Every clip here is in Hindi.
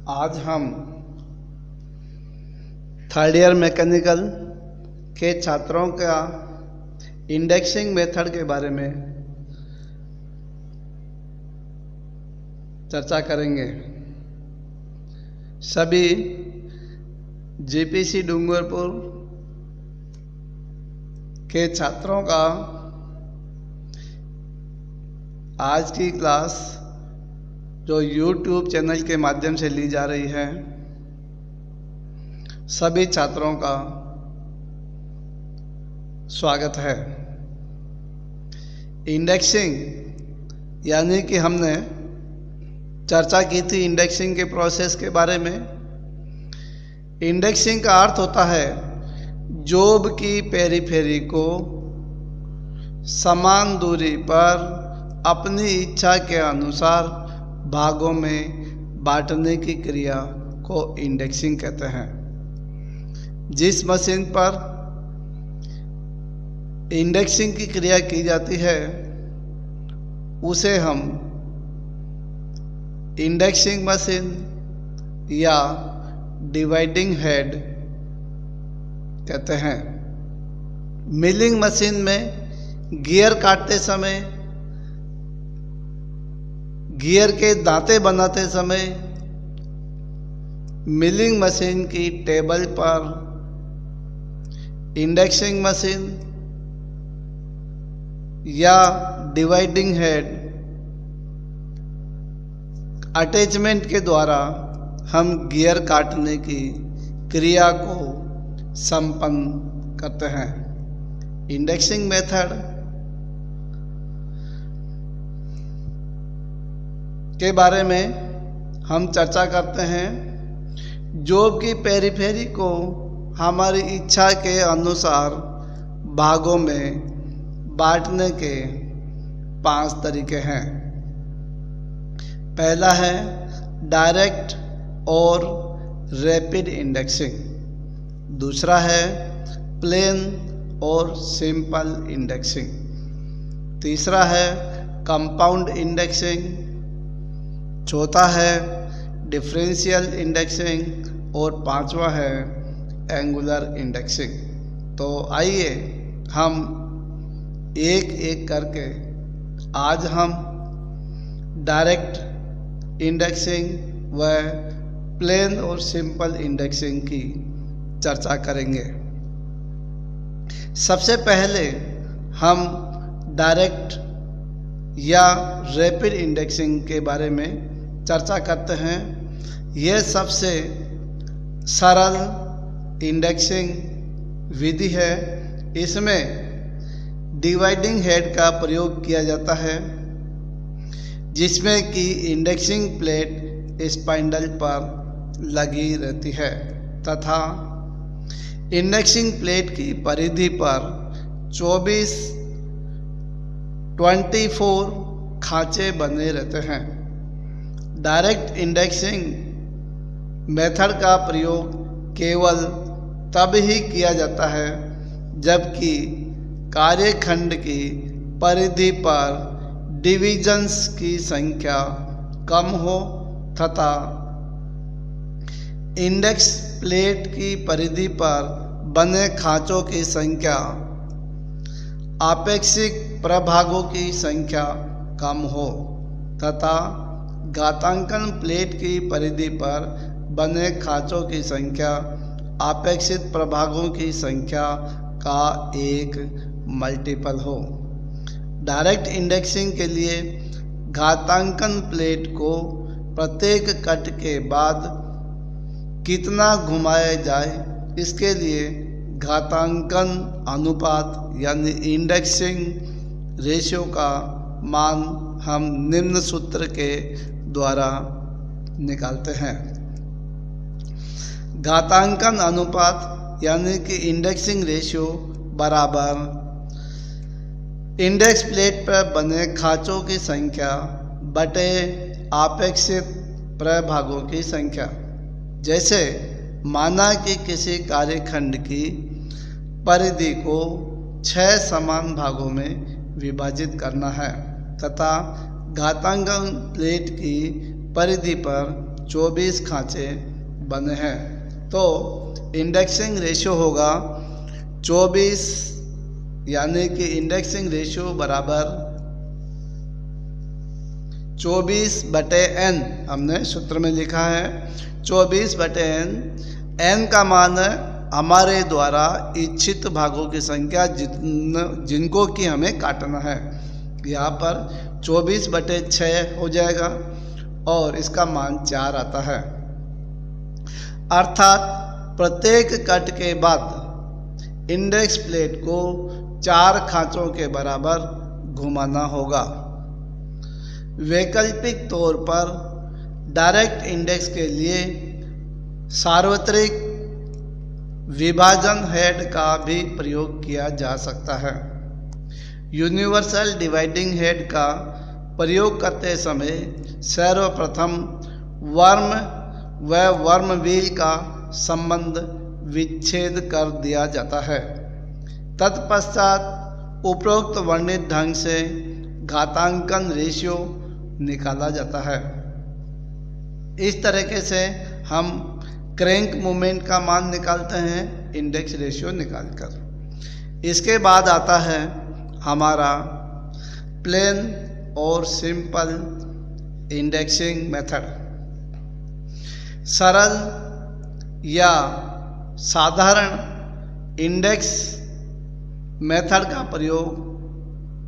आज हम थर्ड ईयर मैकेनिकल के छात्रों का इंडेक्सिंग मेथड के बारे में चर्चा करेंगे। सभी जीपीसी डूंगरपुर के छात्रों का आज की क्लास जो YouTube चैनल के माध्यम से ली जा रही है, सभी छात्रों का स्वागत है। इंडेक्सिंग यानी कि हमने चर्चा की थी इंडेक्सिंग के प्रोसेस के बारे में। इंडेक्सिंग का अर्थ होता है जॉब की पेरीफेरी को समान दूरी पर अपनी इच्छा के अनुसार भागों में बांटने की क्रिया को इंडेक्सिंग कहते हैं। जिस मशीन पर इंडेक्सिंग की क्रिया की जाती है उसे हम इंडेक्सिंग मशीन या डिवाइडिंग हेड कहते हैं। मिलिंग मशीन में गियर काटते समय, गियर के दांते बनाते समय मिलिंग मशीन की टेबल पर इंडेक्सिंग मशीन या डिवाइडिंग हेड अटैचमेंट के द्वारा हम गियर काटने की क्रिया को संपन्न करते हैं। इंडेक्सिंग मेथड के बारे में हम चर्चा करते हैं। जॉब की पेरीफेरी को हमारी इच्छा के अनुसार भागों में बांटने के 5 तरीके हैं। पहला है डायरेक्ट और रैपिड इंडेक्सिंग, दूसरा है प्लेन और सिंपल इंडेक्सिंग, तीसरा है कंपाउंड इंडेक्सिंग, चौथा है डिफरेंशियल इंडेक्सिंग और पांचवा है एंगुलर इंडेक्सिंग। तो आइए हम एक एक करके आज हम डायरेक्ट इंडेक्सिंग व प्लेन और सिंपल इंडेक्सिंग की चर्चा करेंगे। सबसे पहले हम डायरेक्ट या रैपिड इंडेक्सिंग के बारे में चर्चा करते हैं। यह सबसे सरल इंडेक्सिंग विधि है। इसमें डिवाइडिंग हेड का प्रयोग किया जाता है जिसमें कि इंडेक्सिंग प्लेट स्पाइंडल पर लगी रहती है तथा इंडेक्सिंग प्लेट की परिधि पर 24 खांचे बने रहते हैं। डायरेक्ट इंडेक्सिंग मेथड का प्रयोग केवल तब ही किया जाता है जबकि कार्यखंड की परिधि पर डिविजन्स की संख्या कम हो तथा इंडेक्स प्लेट की परिधि पर बने खांचों की संख्या आपेक्षिक प्रभागों की संख्या कम हो तथा घातांकन प्लेट की परिधि पर बने खांचों की संख्या अपेक्षित प्रभागों की संख्या का एक मल्टीपल हो। डायरेक्ट इंडेक्सिंग के लिए घातांकन प्लेट को प्रत्येक कट के बाद कितना घुमाया जाए इसके लिए घातांकन अनुपात यानी इंडेक्सिंग रेशियो का मान हम निम्न सूत्र के द्वारा निकालते हैं। घातांकन अनुपात यानी कि इंडेक्सिंग रेशियो बराबर इंडेक्स प्लेट पर बने खांचों की संख्या बटे अपेक्षित प्रभागों की संख्या। जैसे माना कि किसी कार्यखंड की परिधि को 6 समान भागों में विभाजित करना है तथा घातांकन प्लेट की परिधि पर 24 खांचे बने हैं। तो इंडेक्सिंग रेशियो होगा 24, यानी कि इंडेक्सिंग रेशियो बराबर 24/n हमने सूत्र में लिखा है 24/n। n का मान है हमारे द्वारा इच्छित भागों की संख्या जिनको कि हमें काटना है। यहाँ पर 24/6 हो जाएगा और इसका मान 4 आता है। अर्थात प्रत्येक कट के बाद इंडेक्स प्लेट को 4 खांचों के बराबर घुमाना होगा। वैकल्पिक तौर पर डायरेक्ट इंडेक्स के लिए सार्वत्रिक विभाजन हेड का भी प्रयोग किया जा सकता है। यूनिवर्सल डिवाइडिंग हेड का प्रयोग करते समय सर्वप्रथम वर्म व वर्म व्हील का संबंध विच्छेद कर दिया जाता है। तत्पश्चात उपरोक्त वर्णित ढंग से घातांकन रेशियो निकाला जाता है। इस तरीके से हम क्रैंक मूवमेंट का मान निकालते हैं इंडेक्स रेशियो निकालकर। इसके बाद आता है हमारा प्लेन और सिंपल इंडेक्सिंग मेथड। सरल या साधारण इंडेक्स मेथड का प्रयोग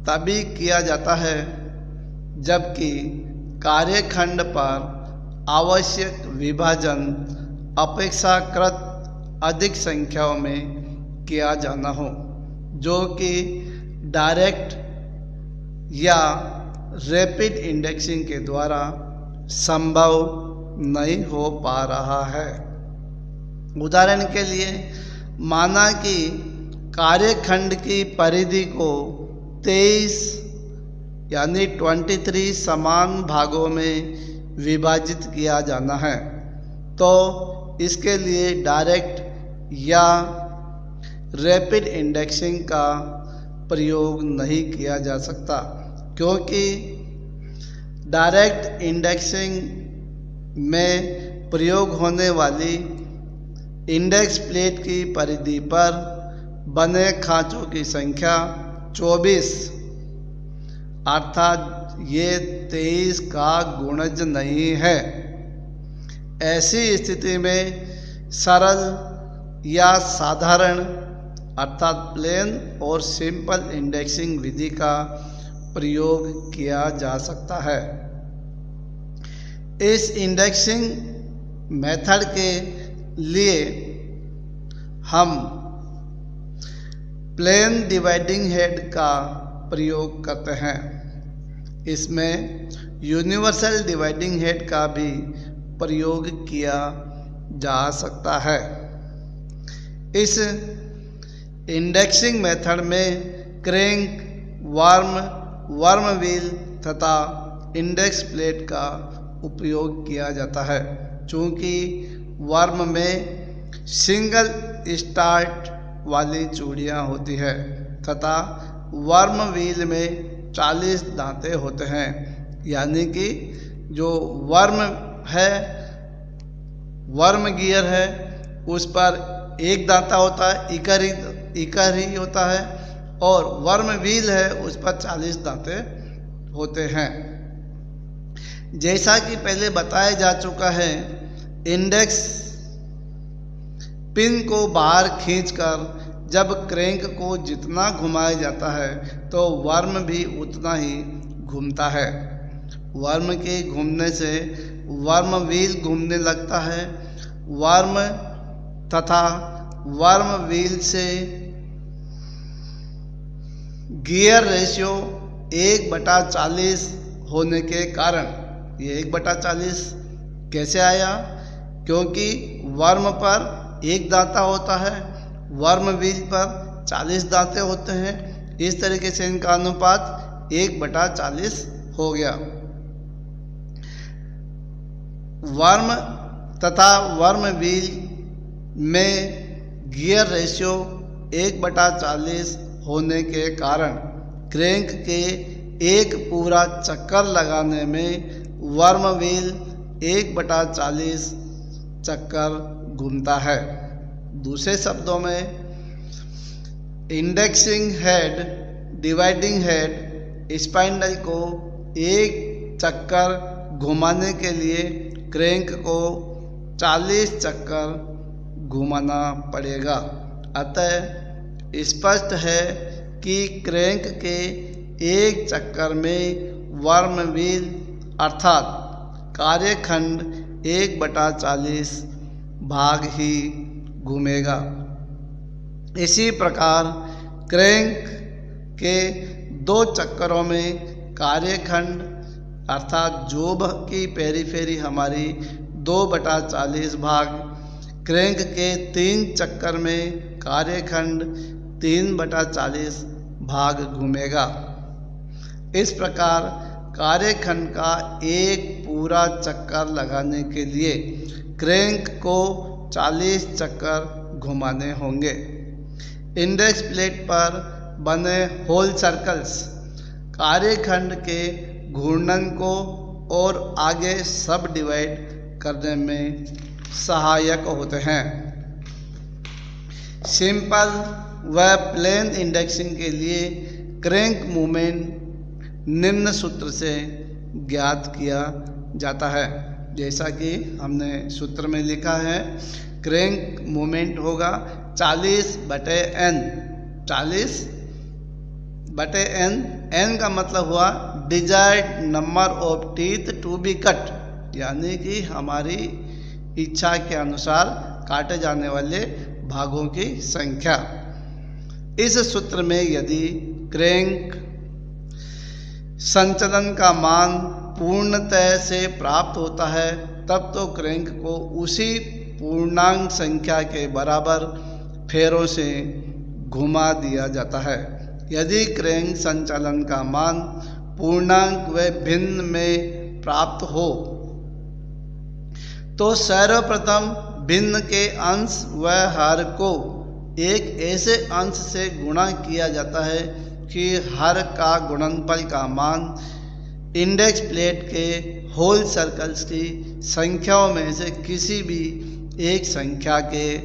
तभी किया जाता है जबकि कार्यखंड पर आवश्यक विभाजन अपेक्षाकृत अधिक संख्याओं में किया जाना हो, जो कि डायरेक्ट या रैपिड इंडेक्सिंग के द्वारा संभव नहीं हो पा रहा है। उदाहरण के लिए माना कि कार्यखंड की परिधि को 23 यानी 23 समान भागों में विभाजित किया जाना है, तो इसके लिए डायरेक्ट या रैपिड इंडेक्सिंग का प्रयोग नहीं किया जा सकता, क्योंकि डायरेक्ट इंडेक्सिंग में प्रयोग होने वाली इंडेक्स प्लेट की परिधि पर बने खांचों की संख्या 24 अर्थात ये 23 का गुणज नहीं है। ऐसी स्थिति में सरल या साधारण अर्थात प्लेन और सिंपल इंडेक्सिंग विधि का प्रयोग किया जा सकता है। इस इंडेक्सिंग मेथड के लिए हम प्लेन डिवाइडिंग हेड का प्रयोग करते हैं। इसमें यूनिवर्सल डिवाइडिंग हेड का भी प्रयोग किया जा सकता है। इस इंडेक्सिंग मेथड में क्रैंक, वर्म व्हील तथा इंडेक्स प्लेट का उपयोग किया जाता है। चूँकि वर्म में सिंगल स्टार्ट वाली चूड़ियाँ होती है तथा वर्म व्हील में 40 दांते होते हैं, यानी कि जो वर्म है, वर्म गियर है, उस पर एक दांता होता है, इकर ही होता है, और वर्म व्हील है उस पर 40 दांते होते हैं। जैसा कि पहले बताया जा चुका है, इंडेक्स पिन को बाहर खींचकर जब क्रैंक को जितना घुमाया जाता है तो वर्म भी उतना ही घूमता है। वर्म के घूमने से वर्म व्हील घूमने लगता है। वर्म तथा वर्म व्हील से गियर रेशियो 1/40 होने के कारण, ये 1/40 कैसे आया? क्योंकि वर्म पर एक दांता होता है, वर्म व्हील पर 40 दांते होते हैं। इस तरीके से इनका अनुपात 1/40 हो गया। वर्म तथा वर्म व्हील में गियर रेशियो 1/40 होने के कारण क्रैंक के एक पूरा चक्कर लगाने में वर्म व्हील 1/40 चक्कर घूमता है। दूसरे शब्दों में, indexing head, dividing head spindle को एक चक्कर घुमाने के लिए क्रैंक को 40 चक्कर घुमाना पड़ेगा। अतः स्पष्ट है कि क्रैंक के एक चक्कर में वर्म व्हील अर्थात कार्यखंड 1/40 भाग ही घूमेगा। इसी प्रकार क्रैंक के 2 चक्करों में कार्यखंड अर्थात जोब की पेरीफेरी हमारी 2/40 भाग, क्रैंक के 3 चक्कर में कार्यखंड 3/40 भाग घूमेगा। इस प्रकार कार्यखंड का एक पूरा चक्कर लगाने के लिए क्रैंक को 40 चक्कर घुमाने होंगे। इंडेक्स प्लेट पर बने होल सर्कल्स कार्यखंड के घूर्णन को और आगे सब डिवाइड करने में सहायक होते हैं। सिंपल व प्लेन इंडेक्सिंग के लिए क्रैंक मूवमेंट निम्न सूत्र से ज्ञात किया जाता है। जैसा कि हमने सूत्र में लिखा है, क्रैंक मूवमेंट होगा 40/n। 40/n, n का मतलब हुआ desired number of teeth to be cut, यानी कि हमारी इच्छा के अनुसार काटे जाने वाले भागों की संख्या। इस सूत्र में यदि क्रैंक संचलन का मान पूर्णतः से प्राप्त होता है तब तो क्रैंक को उसी पूर्णांक संख्या के बराबर फेरों से घुमा दिया जाता है। यदि क्रैंक संचालन का मान पूर्णांक व भिन्न में प्राप्त हो तो सर्वप्रथम भिन्न के अंश व हर को एक ऐसे अंश से गुणा किया जाता है कि हर का गुणनफल का मान इंडेक्स प्लेट के होल सर्कल्स की संख्याओं में से किसी भी एक संख्या के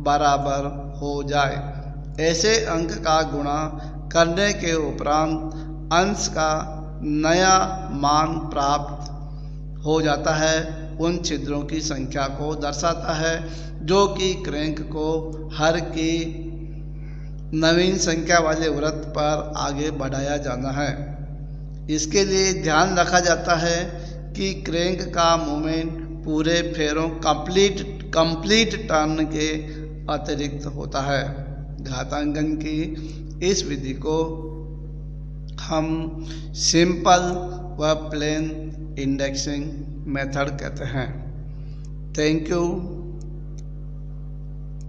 बराबर हो जाए। ऐसे अंक का गुणा करने के उपरांत अंश का नया मान प्राप्त हो जाता है। उन छिद्रों की संख्या को दर्शाता है जो कि क्रैंक को हर की नवीन संख्या वाले वृत्त पर आगे बढ़ाया जाना है। इसके लिए ध्यान रखा जाता है कि क्रैंक का मूवमेंट पूरे फेरों कंप्लीट टर्न के अतिरिक्त होता है। घातांकन की इस विधि को हम सिंपल व प्लेन इंडेक्सिंग मेथड कहते हैं। Thank you.